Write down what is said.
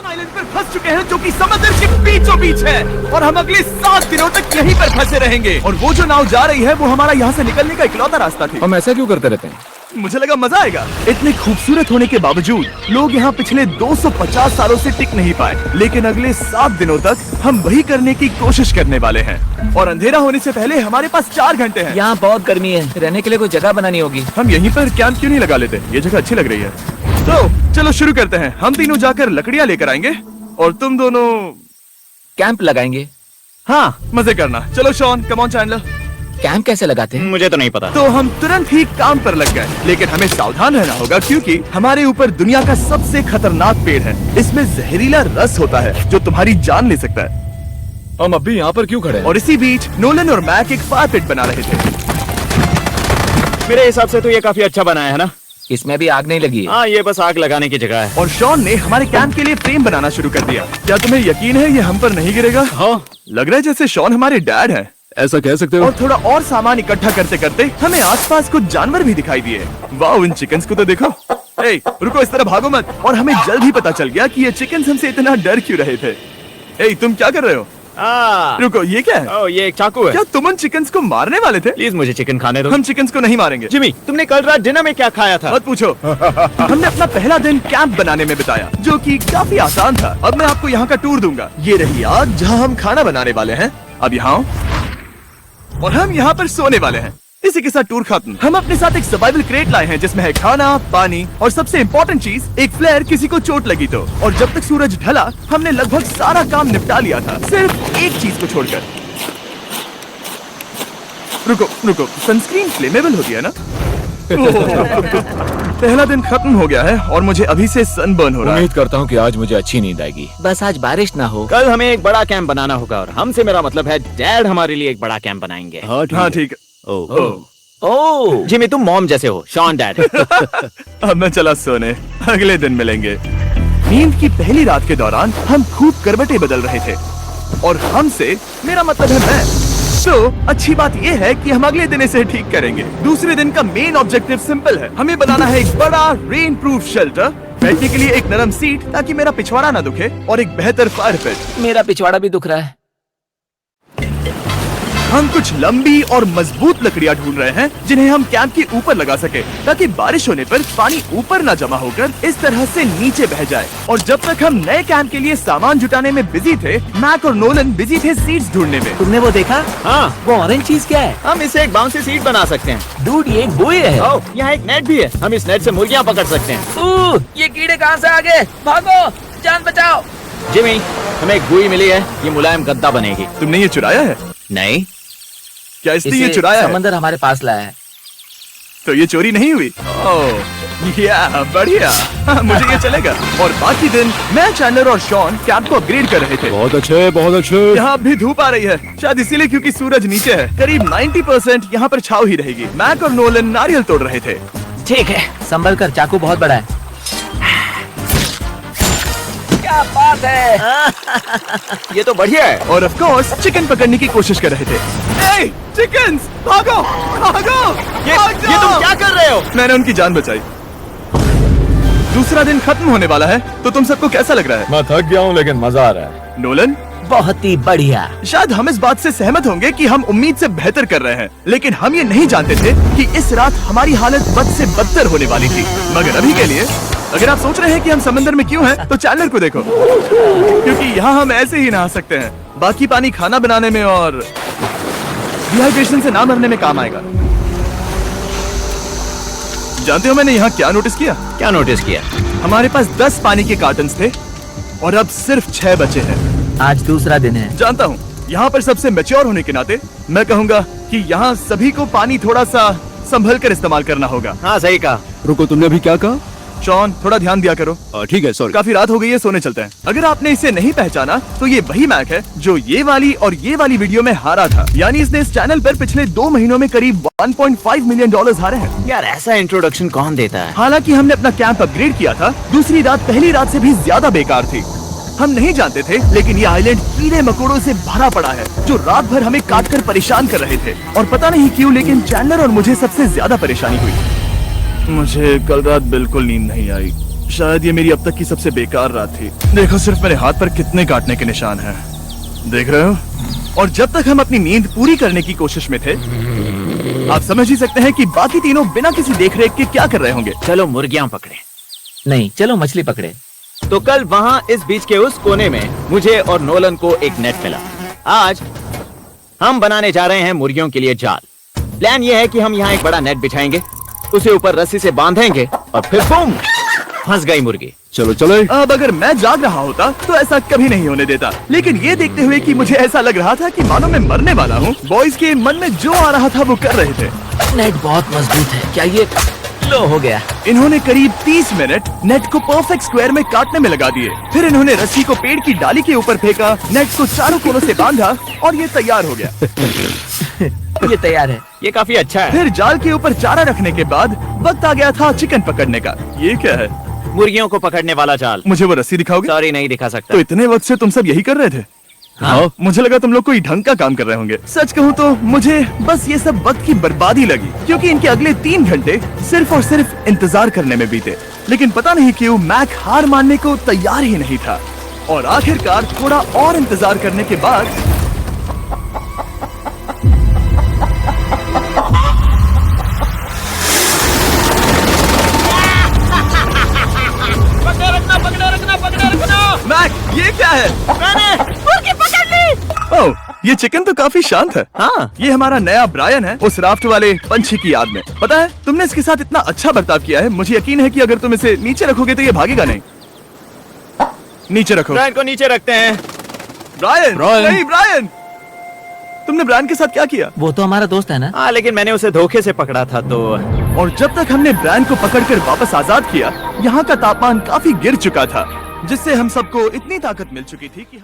Island पर फंस चुके हैं जो कि समुद्र के बीचों बीच है और हम अगले 7 दिनों तक यहीं पर फंसे रहेंगे। और वो जो नाव जा रही है वो हमारा यहाँ से निकलने का इकलौता रास्ता थी। हम ऐसा क्यों करते रहते हैं? मुझे लगा मजा आएगा। इतने खूबसूरत होने के बावजूद लोग यहाँ पिछले 250 सालों से टिक नहीं पाए, लेकिन अगले 7 दिनों तक हम वही करने की कोशिश करने वाले हैं। और अंधेरा होने से पहले हमारे पास 4 घंटे हैं। यहाँ बहुत गर्मी है, रहने के लिए कोई जगह बनानी होगी। हम यहीं पर कैंप क्यों नहीं लगा लेते? ये जगह अच्छी लग रही है। तो चलो शुरू करते हैं। हम तीनों जाकर लकड़ियाँ लेकर आएंगे और तुम दोनों कैंप लगाएंगे। हाँ, मजे करना। चलो Sean, come on Chandler. Camp कैसे लगाते हैं? मुझे तो नहीं पता। तो हम तुरंत ही काम पर लग गए, लेकिन हमें सावधान रहना होगा क्योंकि हमारे ऊपर दुनिया का सबसे खतरनाक पेड़ है। इसमें जहरीला रस होता है जो तुम्हारी जान ले सकता है। हम अभी यहाँ पर क्यों खड़े हैं? और इसी बीच नोलन और मैक एक फायर पिट बना रहे थे। मेरे हिसाब से तो ये काफी अच्छा बनाया है ना? इसमें भी आग नहीं लगी है। हाँ, ये बस आग लगाने की जगह है। और शॉन ने हमारे कैंप के लिए फ्रेम बनाना शुरू कर दिया। क्या तुम्हें यकीन है ये हम पर नहीं गिरेगा? हाँ, लग रहा है जैसे शॉन हमारे डैड हैं। ऐसा कह सकते हो? और थोड़ा और सामान इकट्ठा करते करते हमें आसपास कुछ जानवर भी दिखाई दिए। वाह, इन चिकन्स को तो देखो। ए, रुको, इस तरह भागो मत। और हमें जल्द ही पता चल गया कि ये चिकन्स हमसे इतना डर क्यों रहे थे। ए, तुम क्या कर रहे हो? रुको, ये क्या है? ये एक चाकू है। क्या तुम उन चिकन्स को मारने वाले थे? प्लीज मुझे चिकन खाने दो। हम चिकन्स को नहीं मारेंगे। जिमी, तुमने कल रात डिनर में क्या खाया था? मत पूछो। हमने अपना पहला दिन कैंप बनाने में बिताया, जो कि काफी आसान था। अब मैं आपको यहाँ का टूर दूंगा। ये रही आग जहाँ हम खाना बनाने वाले हैं। अब यहाँ आओ। और हम यहाँ पर सोने वाले हैं। इसी के साथ टूर खत्म। हम अपने साथ एक सर्वाइवल क्रेट लाए हैं जिसमें है खाना, पानी और सबसे इम्पोर्टेंट चीज, एक फ्लेयर किसी को चोट लगी तो। और जब तक सूरज ढला हमने लगभग सारा काम निपटा लिया था, सिर्फ एक चीज को छोड़कर। रुको, सनस्क्रीन फ्लेमेबल होती है ना? पहला दिन खत्म हो गया है और मुझे अभी से सनबर्न हो रहा है। उम्मीद करता हूँ कि आज मुझे अच्छी नींद आएगी। बस आज बारिश ना हो। कल हमें एक बड़ा कैंप बनाना होगा और हमसे मेरा मतलब है डैड हमारे लिए एक बड़ा कैंप बनाएंगे। हाँ ठीक है। ओह, जिमी, तुम मॉम जैसे हो, शॉन डैड। अब मैं चला सोने, अगले दिन मिलेंगे। नींद की पहली रात के दौरान हम खूब करवटें बदल रहे थे और हमसे मेरा मतलब है मैं। तो अच्छी बात यह है कि हम अगले दिन इसे ठीक करेंगे। दूसरे दिन का मेन ऑब्जेक्टिव सिंपल है। हमें बनाना है एक बड़ा रेन प्रूफ शेल्टर, बैठने के लिए एक नरम सीट ताकि मेरा पिछवाड़ा ना दुखे, और एक बेहतर फायर पिट। मेरा पिछवाड़ा भी दुख रहा है। हम कुछ लंबी और मजबूत लकड़ियां ढूंढ रहे हैं जिन्हें हम कैंप के ऊपर लगा सके, ताकि बारिश होने पर पानी ऊपर न जमा होकर इस तरह से नीचे बह जाए। और जब तक हम नए कैंप के लिए सामान जुटाने में बिजी थे, मैक और नोलन बिजी थे सीड्स ढूंढने में। तुमने वो देखा? हाँ, वो ऑरेंज चीज क्या है? हम इसे एक बाउंसी सीट बना सकते हैं। डूड, ये एक बुई है। यहाँ एक नेट भी है। हम इस नेट से मुर्गियाँ पकड़ सकते हैं। ये कीड़े कहाँ से आ गए? भागो, जान बचाओ। जिमी, हमें एक बुई मिली है, ये मुलायम गद्दा बनेगी। तुमने ये चुराया है? नहीं, क्या इसने ये चुराया है? समंदर हमारे पास लाया है। तो ये चोरी नहीं हुई? ओह, या बढ़िया। मुझे ये चलेगा। और बाकी दिन मैं, चैंडलर और शॉन कैंप को अपग्रेड कर रहे थे। बहुत अच्छे, बहुत अच्छे। यहाँ भी धूप आ रही है, शायद इसीलिए क्योंकि सूरज नीचे है। करीब 90% यहाँ पर छाव ही रहेगी। मैक और नोलन नारियल तोड़ रहे थे। ठीक है, संभल कर, चाकू बहुत बड़ा है। क्या बात है। ये तो बढ़िया है। और ऑफ कोर्स चिकन पकड़ने की कोशिश कर रहे थे। ए, चिकन्स, भागो, भागो, ये तुम क्या कर रहे हो? मैंने उनकी जान बचाई। दूसरा दिन खत्म होने वाला है, तो तुम सबको कैसा लग रहा है? मैं थक गया हूँ लेकिन मजा आ रहा है। नोलन, बहुत ही बढ़िया। शायद हम इस बात से सहमत होंगे कि हम उम्मीद से बेहतर कर रहे हैं, लेकिन हम ये नहीं जानते थे कि इस रात हमारी हालत बद से बदतर होने वाली थी। मगर अभी के लिए, अगर आप सोच रहे हैं कि हम समंदर में क्यों हैं, तो चैंडलर को देखो, क्योंकि यहाँ हम ऐसे ही नहा सकते हैं। बाकी पानी खाना बनाने में और डिहाइड्रेशन से ना मरने में काम आएगा। जानते हो मैंने यहाँ क्या नोटिस किया? क्या नोटिस किया? हमारे पास 10 पानी के कार्टन्स थे और अब सिर्फ 6 बचे हैं। आज दूसरा दिन है। जानता हूँ, यहाँ पर सबसे मैच्योर होने के नाते मैं कहूँगा कि यहाँ सभी को पानी थोड़ा सा संभल कर इस्तेमाल करना होगा। हाँ, सही कहा। रुको, तुमने अभी क्या कहा? शॉन, थोड़ा ध्यान दिया करो। ठीक है, सॉरी। काफी रात हो गई है, सोने चलते हैं। अगर आपने इसे नहीं पहचाना तो ये वही मैक है जो ये वाली और ये वाली वीडियो में हारा था। यानी इसने इस चैनल पर पिछले 2 महीनों में करीब $1.5 मिलियन हारे हैं। यार, ऐसा इंट्रोडक्शन कौन देता है? हालांकि हमने अपना कैंप अपग्रेड किया था, दूसरी रात पहली रात से भी ज्यादा बेकार थी। हम नहीं जानते थे, लेकिन ये आइलैंड कीड़े मकोड़ों से भरा पड़ा है जो रात भर हमें काट कर परेशान कर रहे थे। और पता नहीं क्यों, लेकिन चैंडलर और मुझे सबसे ज्यादा परेशानी हुई। मुझे कल रात बिल्कुल नींद नहीं आई। शायद ये मेरी अब तक की सबसे बेकार रात थी। देखो सिर्फ मेरे हाथ पर कितने काटने के निशान हैं। देख रहे हो? और जब तक हम अपनी नींद पूरी करने की कोशिश में थे, आप समझ ही सकते हैं कि बाकी तीनों बिना किसी देखरेख के क्या कर रहे होंगे। चलो मुर्गियां पकड़े। नहीं, चलो मछली पकड़े। तो कल वहाँ इस बीच के उस कोने में मुझे और नोलन को एक नेट मिला। आज हम बनाने जा रहे हैं मुर्गियों के लिए जाल। प्लान यह है कि हम यहाँ एक बड़ा नेट बिछाएंगे, उसे ऊपर रस्सी से बांधेंगे और फिर बूम, फंस गई मुर्गी। चलो चलो। अब अगर मैं जाग रहा होता तो ऐसा कभी नहीं होने देता, लेकिन ये देखते हुए कि मुझे ऐसा लग रहा था कि मानो मैं मरने वाला हूँ, बॉयज के मन में जो आ रहा था वो कर रहे थे। नेट बहुत मजबूत है। क्या ये लो हो गया? इन्होंने करीब 30 मिनट नेट को परफेक्ट स्क्वायर में काटने में लगा दिए। फिर इन्होंने रस्सी को पेड़ की डाली के ऊपर फेंका, नेट को चारों कोनों से बांधा और ये तैयार हो गया। ये तैयार है। ये काफी अच्छा है। फिर जाल के ऊपर चारा रखने के बाद वक्त आ गया था चिकन पकड़ने का। ये क्या है? मुर्गियों को पकड़ने वाला जाल। मुझे वो रस्सी दिखाओगे? सॉरी, नहीं दिखा सकता। तो इतने वक्त से तुम सब यही कर रहे थे? हाँ। मुझे लगा तुम लोग कोई ढंग का काम कर रहे होंगे। सच कहूँ तो मुझे बस ये सब वक्त की बर्बादी लगी, क्योंकि इनके अगले 3 घंटे सिर्फ और सिर्फ इंतजार करने में बीते। लेकिन पता नहीं क्यों मैक हार मानने को तैयार ही नहीं था, और आखिरकार थोड़ा और इंतजार करने के बाद मैक, ये क्या है? मुर्गी पकड़ ली। ओह, ये चिकन तो काफी शांत है। हाँ। ये हमारा नया ब्रायन है, उस राफ्ट वाले पंछी की याद में। पता है, तुमने इसके साथ इतना अच्छा बर्ताव किया है, मुझे यकीन है कि अगर तुम इसे नीचे रखोगे तो ये भागेगा नहीं। नीचे रखो। ब्रायन को नीचे रखते हैं। ब्रायन, नहीं ब्रायन, तुमने ब्रायन के साथ क्या किया? वो तो हमारा दोस्त है ना। हाँ, लेकिन मैंने उसे धोखे से पकड़ा था तो। और जब तक हमने ब्रायन को पकड़कर वापस आजाद किया, यहाँ का तापमान काफी गिर चुका था, जिससे हम सबको इतनी ताकत मिल चुकी थी कि